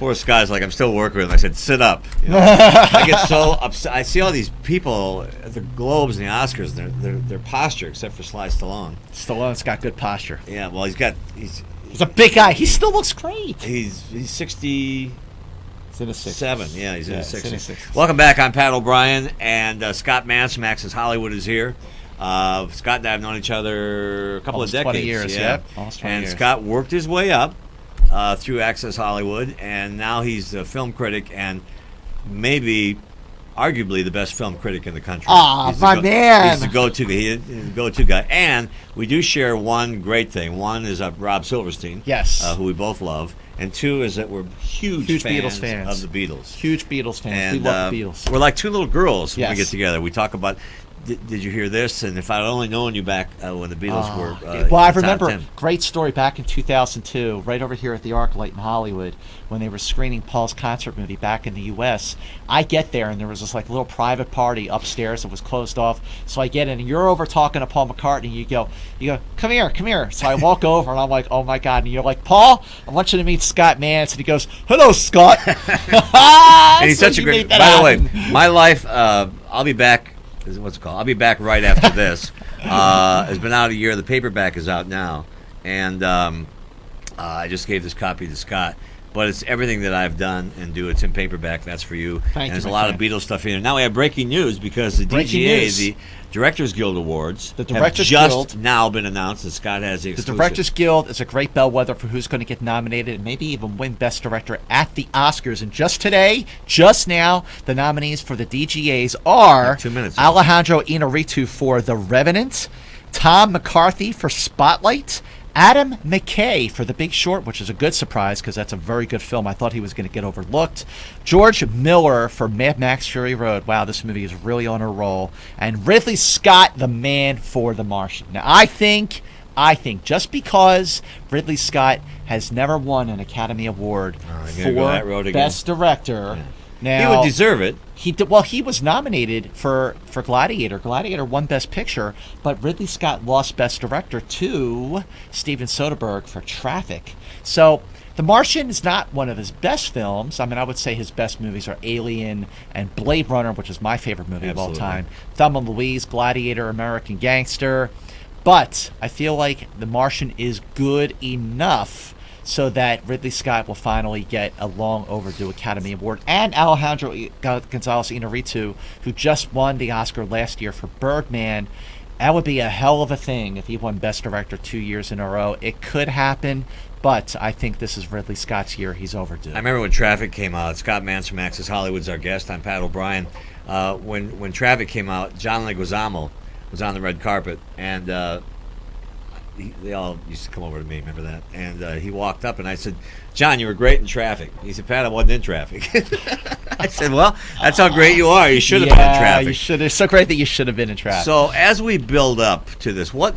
Poor Scott's like, I'm still working with him. I said, sit up. I get so upset. I see all these people at the Globes and the Oscars, their posture, except for Sly Stallone. Stallone's got good posture. Yeah, well, he's a big guy. He still looks great. He's 60. He's in his 60s. 7, yeah, he's in his 60s. In his 60s. Welcome back. I'm Pat O'Brien, and Scott Mantz from Access Hollywood is here. Scott and I have known each other a couple Almost of decades. 20 years, yeah. Almost 20 years. Scott worked his way up through Access Hollywood, and now he's a film critic and maybe, arguably, the best film critic in the country. Ah, my man. He's the go-to guy. And we do share one great thing. One is Rob Silverstein, yes, who we both love. And two is that we're huge Beatles fans of the Beatles. Huge Beatles fans. And, we love the Beatles. We're like two little girls when we Yes. get together. We talk about, did you hear this? And if I'd only known you back when the Beatles were well, I in the top remember 10. great story back in 2002, right over here at the ArcLight in Hollywood, when they were screening Paul's concert movie back in the U.S. I get there, and there was this like little private party upstairs that was closed off. So I get in, and you're over talking to Paul McCartney. You go, come here. So I walk over, and I'm like, oh my God. And you're like, Paul, I want you to meet Scott Mantz. And he goes, hello, Scott. And he's such a great. By the way, my life. I'll be back. What's it called? I'll be back right after this. It's been out a year. The paperback is out now, and I just gave this copy to Scott. But it's everything that I've done and do. It's in paperback. That's for you. Thank you, there's a my lot friend. of Beatles stuff in there. Now we have breaking news because the Breaking DGA, news. the Directors Guild Awards, The Directors have Guild. just now been announced, and Scott has the The exclusive. Directors Guild is a great bellwether for who's going to get nominated and maybe even win Best Director at the Oscars. And just today, just now, the nominees for the DGAs are 2 minutes. Alejandro Inarritu for The Revenant, Tom McCarthy for Spotlight, Adam McKay for The Big Short, which is a good surprise because that's a very good film. I thought he was going to get overlooked. George Miller for Mad Max Fury Road. Wow, this movie is really on a roll. And Ridley Scott, the man, for The Martian. Now, I think just because Ridley Scott has never won an Academy Award you're gonna go that for road again? Best Director, Yeah. now He would deserve it. he was nominated for Gladiator. Gladiator won Best Picture, but Ridley Scott lost Best Director to Steven Soderbergh for Traffic. So The Martian is not one of his best films. I mean, I would say his best movies are Alien and Blade Runner, which is my favorite movie Absolutely. of all time. Thelma and Louise, Gladiator, American Gangster. But I feel like The Martian is good enough so that Ridley Scott will finally get a long overdue Academy Award. And Alejandro Gonzalez Inarritu, who just won the Oscar last year for Birdman. That would be a hell of a thing if he won Best Director 2 years in a row. It could happen, but I think this is Ridley Scott's year. He's overdue. I remember when Traffic came out. Scott Mantz from Access Hollywood's our guest. I'm Pat O'Brien. When Traffic came out, John Leguizamo was on the red carpet, and they all used to come over to me. Remember that? And he walked up, and I said, "John, you were great in Traffic." He said, "Pat, I wasn't in Traffic." I said, "Well, that's how great you are. You should have been in Traffic." You should. It's so great that you should have been in Traffic. So as we build up to this, why?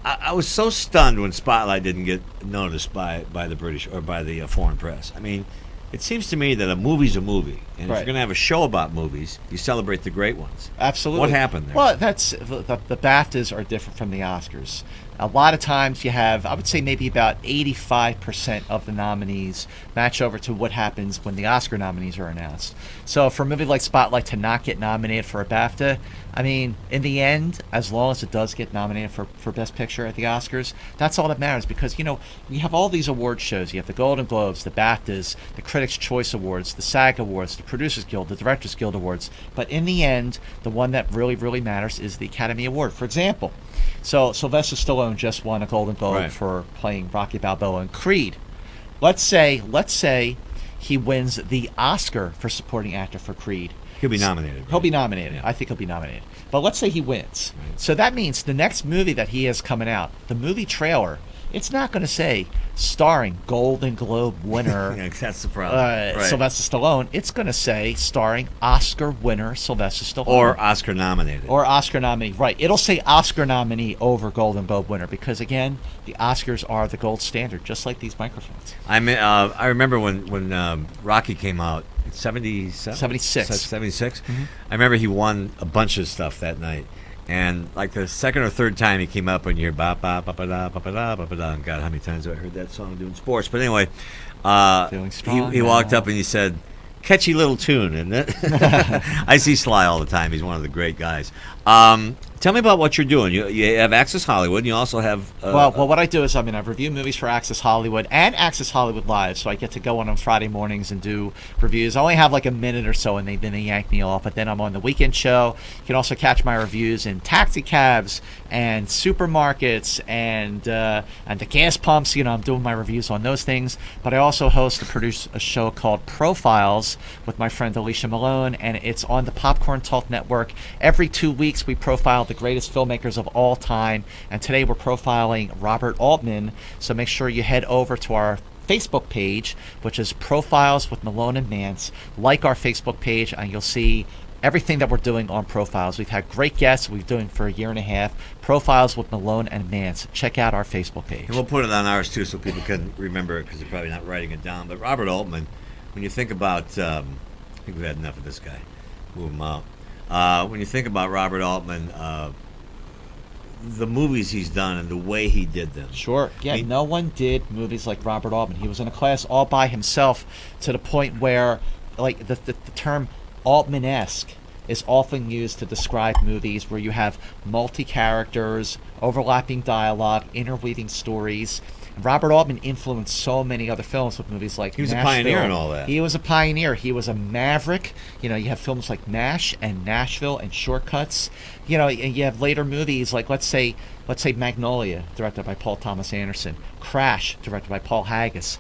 I was so stunned when Spotlight didn't get noticed by the British or by the foreign press. I mean, it seems to me that a movie's a movie, and if Right. you're going to have a show about movies, you celebrate the great ones. Absolutely. What happened there? Well, that's the BAFTAs are different from the Oscars. A lot of times you have, I would say maybe about 85% of the nominees match over to what happens when the Oscar nominees are announced. So for a movie like Spotlight to not get nominated for a BAFTA, I mean, in the end, as long as it does get nominated for Best Picture at the Oscars, that's all that matters because, you know, you have all these award shows. You have the Golden Globes, the BAFTAs, the Critics' Choice Awards, the SAG Awards, the Producers Guild, the Directors Guild Awards. But in the end, the one that really, really matters is the Academy Award. For example, so Sylvester Stallone just won a Golden Globe Right. for playing Rocky Balboa in Creed. Let's say he wins the Oscar for supporting actor for Creed. He'll be nominated. Right? He'll be nominated. Yeah. I think he'll be nominated. But let's say he wins. So that means the next movie that he has coming out, the movie trailer, it's not going to say starring Golden Globe winner Yeah, that's the problem. Right. Sylvester Stallone. It's going to say starring Oscar winner Sylvester Stallone. Or Oscar nominated. Or Oscar nominee. Right. It'll say Oscar nominee over Golden Globe winner because, again, the Oscars are the gold standard, just like these microphones. I remember when Rocky came out, 77? 76. 76? Mm-hmm. I remember he won a bunch of stuff that night. And like the second or third time he came up, and you hear ba ba ba ba da ba ba da ba ba da. God, how many times have I heard that song doing sports? But anyway, Feeling strong he walked now. up and he said, "Catchy little tune," isn't it? I see Sly all the time. He's one of the great guys. Tell me about what you're doing. You have Access Hollywood, and you also have Well, what I do is, I review movies for Access Hollywood and Access Hollywood Live, so I get to go on Friday mornings and do reviews. I only have like a minute or so, and then they yank me off. But then I'm on the weekend show. You can also catch my reviews in taxi cabs and supermarkets and the gas pumps. I'm doing my reviews on those things. But I also host and produce a show called Profiles with my friend Alicia Malone, and it's on the Popcorn Talk Network. Every 2 weeks, we profile the greatest filmmakers of all time, and today we're profiling Robert Altman. So make sure you head over to our Facebook page, which is Profiles with Malone and Mance. Like our Facebook page, and you'll see everything that we're doing on Profiles. We've had great guests. We've been doing for a year and a half. Profiles with Malone and Mance. Check out our Facebook page. And we'll put it on ours too, so people can remember it because they're probably not writing it down. But Robert Altman, when you think about, I think we've had enough of this guy. Move him out. When you think about Robert Altman, the movies he's done and the way he did them. Sure. Yeah, I mean- no one did movies like Robert Altman. He was in a class all by himself to the point where, like, the term Altman-esque is often used to describe movies where you have multi-characters, overlapping dialogue, interweaving stories. Robert Altman influenced so many other films with movies like He was a Nashville. pioneer in all that. He was a pioneer. He was a maverick. You have films like MASH and Nashville and Shortcuts. And you have later movies like let's say Magnolia, directed by Paul Thomas Anderson. Crash, directed by Paul Haggis.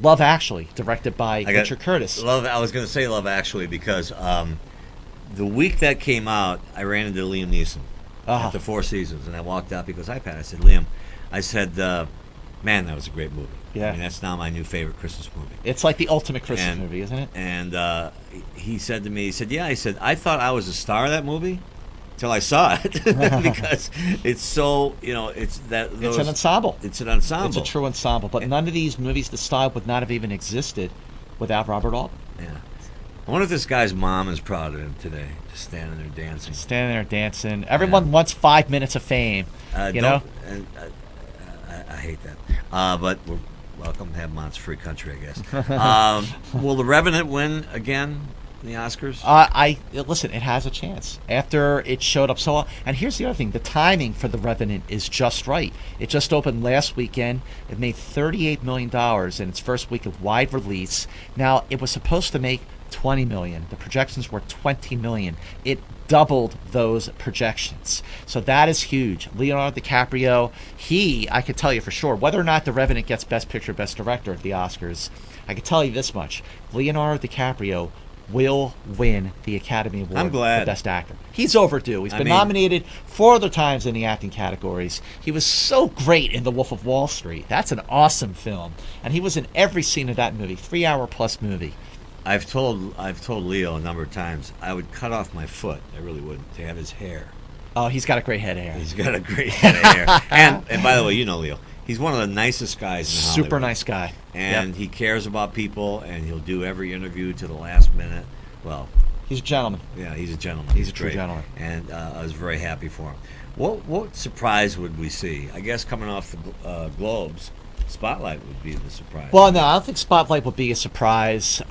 Love Actually, directed by Richard Curtis. I was going to say Love Actually because the week that came out, I ran into Liam Neeson at the Four Seasons, and I walked out. He goes, "Hi, Pat." I said, "Liam," I said, "Man, that was a great movie." Yeah. That's now my new favorite Christmas movie. It's like the ultimate Christmas movie, isn't it? And he said to me, "Yeah." He said, "I thought I was a star of that movie till I saw it because it's so it's that It's an ensemble. It's an ensemble. It's a true ensemble. But none of these movies, the style would not have even existed without Robert Altman. Yeah. I wonder if this guy's mom is proud of him today, just standing there dancing. Standing there dancing. Everyone wants 5 minutes of fame. You know? And, I hate that. But we're welcome to have him on. It's a free country, I guess. Will The Revenant win again in the Oscars? Listen, it has a chance after it showed up so well. And here's the other thing: the timing for The Revenant is just right. It just opened last weekend. It made $38 million in its first week of wide release. Now it was supposed to make $20 million. The projections were $20 million. It doubled those projections. So that is huge. Leonardo DiCaprio, I could tell you for sure, whether or not The Revenant gets Best Picture, Best Director at the Oscars, I could tell you this much: Leonardo DiCaprio will win the Academy Award I'm glad. for Best Actor. He's overdue. He's been nominated 4 other times in the acting categories. He was so great in The Wolf of Wall Street. That's an awesome film. And he was in every scene of that movie, 3-hour plus movie. I've told Leo a number of times I would cut off my foot. I really would to have his hair. Oh, he's got a great head of hair. He's got a great head of hair. And by the way, Leo. He's one of the nicest guys in Hollywood. Super nice guy. And he cares about people, and he'll do every interview to the last minute. Well, he's a gentleman. Yeah, he's a gentleman. He's a true gentleman. And I was very happy for him. What surprise would we see? I guess coming off the Globes, Spotlight would be the surprise. Well, no, I don't think Spotlight would be a surprise.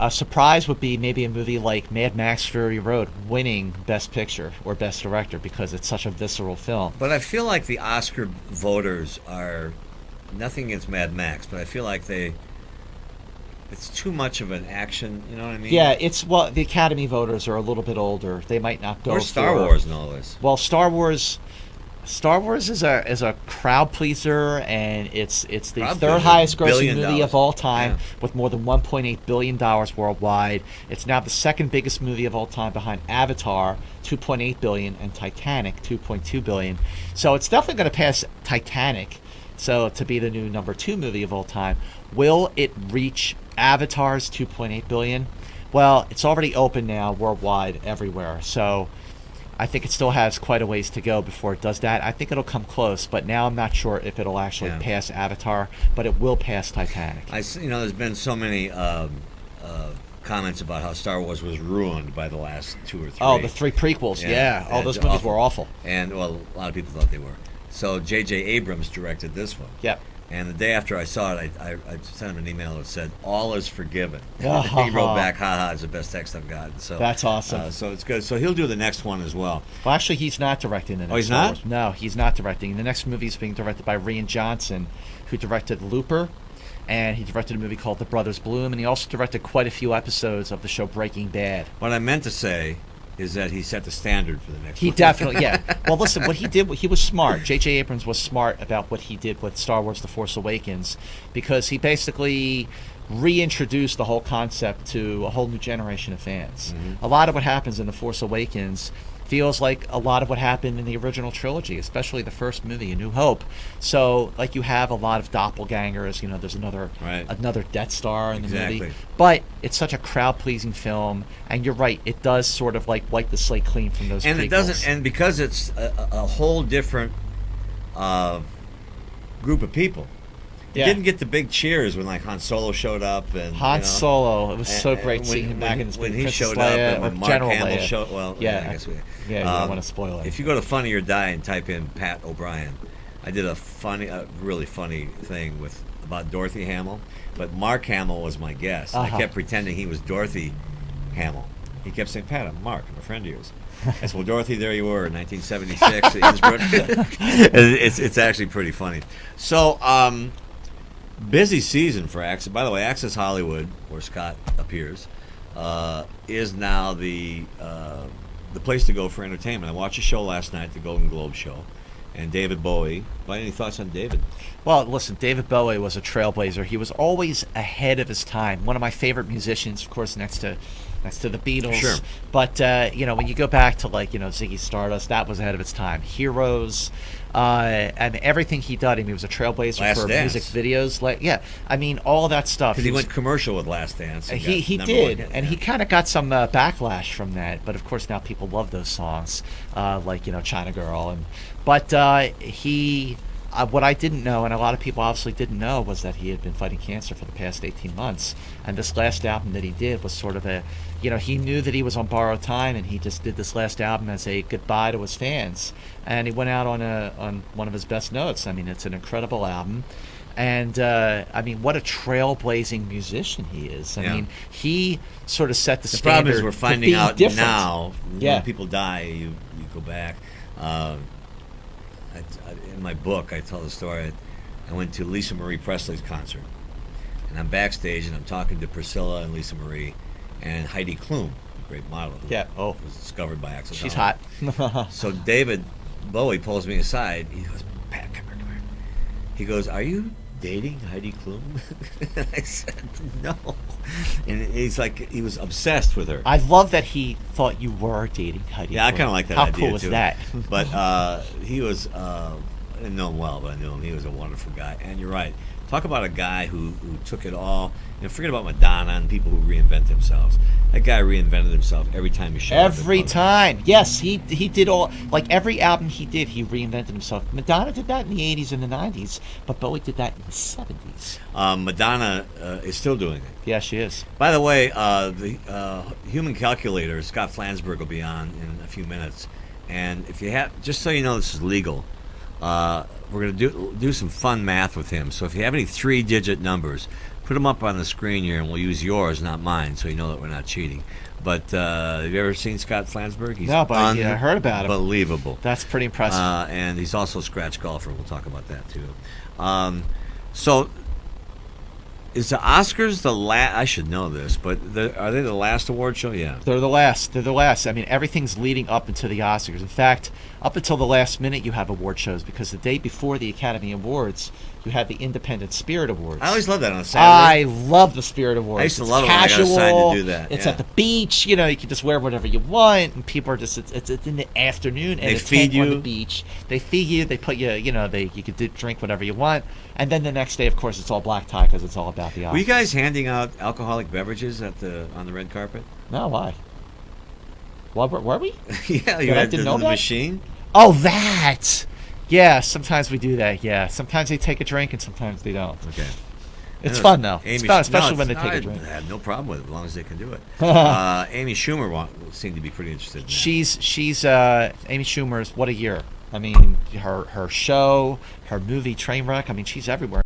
A surprise would be maybe a movie like Mad Max Fury Road winning Best Picture or Best Director because it's such a visceral film. But I feel like the Oscar voters are nothing against Mad Max, but I feel like it's too much of an action, you know what I mean? Yeah, the Academy voters are a little bit older. They might not go Or Star Wars and all this. Well, Star Wars is a crowd pleaser, and it's the third highest grossing movie of all time with more than $1.8 billion worldwide. It's now the second biggest movie of all time behind Avatar, $2.8 billion, and Titanic, $2.2 billion. So it's definitely going to pass Titanic, so to be the new number 2 movie of all time. Will it reach Avatar's $2.8 billion? Well, it's already open now worldwide everywhere, so I think it still has quite a ways to go before it does that. I think it'll come close, but now I'm not sure if it'll actually pass Avatar, but it will pass Titanic. There's been so many comments about how Star Wars was ruined by the last 2 or 3. Oh, the 3 prequels. Yeah. Oh, and those movies awful. were awful. And well, a lot of people thought they were. So J.J. Abrams directed this one. Yep. And the day after I saw it, I sent him an email that said, "All is forgiven." Oh. He wrote back, "Haha, it's the best text I've gotten." So That's awesome. so it's good. So he'll do the next one as well. Well, actually, he's not directing the next he's Star not? Wars. No, he's not directing. The next movie is being directed by Rian Johnson, who directed Looper, and he directed a movie called The Brothers Bloom, and he also directed quite a few episodes of the show Breaking Bad. What I meant to say is that he set the standard for the next He one. definitely, yeah. Well, listen, what he did, he was smart. J.J. Abrams was smart about what he did with Star Wars The Force Awakens, because he basically reintroduced the whole concept to a whole new generation of fans. Mm-hmm. A lot of what happens in The Force Awakens feels like a lot of what happened in the original trilogy, especially the first movie, A New Hope. So, like, you have a lot of doppelgangers. You know, there's another Death Star in the movie. But it's such a crowd-pleasing film, and you're right, it does sort of like wipe the slate clean from those. And prequels. it doesn't, and because it's a whole different group of people. You didn't get the big cheers when like Han Solo showed up and Han Solo. It was so great when- seeing him back in his when big he Princess showed Leia, up and when or Mark General Hamill Leia. showed. Well, Yeah, I guess we. you don't want to spoil it. If you go to Funny or Die and type in Pat O'Brien, I did a really funny thing about Dorothy Hamill, but Mark Hamill was my guest. I kept pretending he was Dorothy Hamill. He kept saying, "Pat, I'm Mark. I'm a friend of yours." I said, "Well, Dorothy, there you were in 1976 at Innsbruck." It's actually pretty funny. So, busy season for Access. By the way, Access Hollywood, where Scott appears, is now the place to go for entertainment. I watched a show last night, the Golden Globe show, and David Bowie. Any thoughts on David? Well, listen, David Bowie was a trailblazer. He was always ahead of his time. One of my favorite musicians, of course, next to the Beatles. Sure. But when you go back to Ziggy Stardust, that was ahead of its time. Heroes, and everything he did. I mean, he was a trailblazer Last for Dance. music videos. I mean, all that stuff. Because he went commercial with Last Dance. And He got did, number one hit, and he kind of got some backlash from that. But of course, now people love those songs, China Girl, but he. What I didn't know, and a lot of people obviously didn't know, was that he had been fighting cancer for the past 18 months. And this last album that he did was sort of he knew that he was on borrowed time, and he just did this last album as a goodbye to his fans. And he went out on one of his best notes. I mean, it's an incredible album. And, what a trailblazing musician he is. I mean, he sort of set the standard. The problem is we're finding out different. now, when people die, you go back. In my book, I tell the story. I went to Lisa Marie Presley's concert, and I'm backstage, and I'm talking to Priscilla and Lisa Marie, and Heidi Klum, a great model, who was discovered by Axel. She's hot. So David Bowie pulls me aside. He goes, "Pat, come here. He goes, "Are you dating Heidi Klum?" And I said, "No." And he's like, he was obsessed with her. I love that he thought you were dating Heidi. Yeah, I kind of like that How idea cool is too. that? But he was, I didn't know him well, but I knew him. He was a wonderful guy. And you're right. Talk about a guy who took it all. Forget about Madonna and people who reinvent themselves. That guy reinvented himself every time he showed up. Every time. Yes, he did all, every album he did, he reinvented himself. Madonna did that in the 80s and the 90s, but Bowie did that in the 70s. Madonna is still doing it. Yeah, she is. By the way, the Human Calculator, Scott Flansburgh will be on in a few minutes. And if you have, just so you know this is legal, we're going to do some fun math with him. So if you have any 3-digit numbers, put them up on the screen here, and we'll use yours, not mine, so you know that we're not cheating. But have you ever seen Scott Flansburgh? He's No, but I heard about him. Unbelievable. That's pretty impressive. And he's also a scratch golfer. We'll talk about that, too. So is the Oscars the last? I should know this, but are they the last award show? Yeah. They're the last. I mean, everything's leading up into the Oscars. In fact, up until the last minute, you have award shows, because the day before the Academy Awards, you had the Independent Spirit Awards. I always love that on Saturday. I love the Spirit Awards. I used to It's love it when I got casual. assigned to do that. It's Yeah. at the beach. You can just wear whatever you want, and people are just. It's in the afternoon, and They it's feed on you. the beach. They feed you. They put you. You could drink whatever you want, and then the next day, of course, it's all black tie, because it's all about the Oscars. Were you guys handing out alcoholic beverages on the red carpet? No, why? What were we? Yeah, you That I had didn't the know that? machine. Oh, that! Yeah, sometimes we do that, yeah. Sometimes they take a drink and sometimes they don't. Okay. It's Yeah, fun though. It's Amy, fun, especially no, when they it's- take a I drink. have no problem with it as long as they can do it. Amy Schumer seemed to be pretty interested in that. She's Amy Schumer's. What a year! I mean, her show, her movie Trainwreck. I mean, she's everywhere.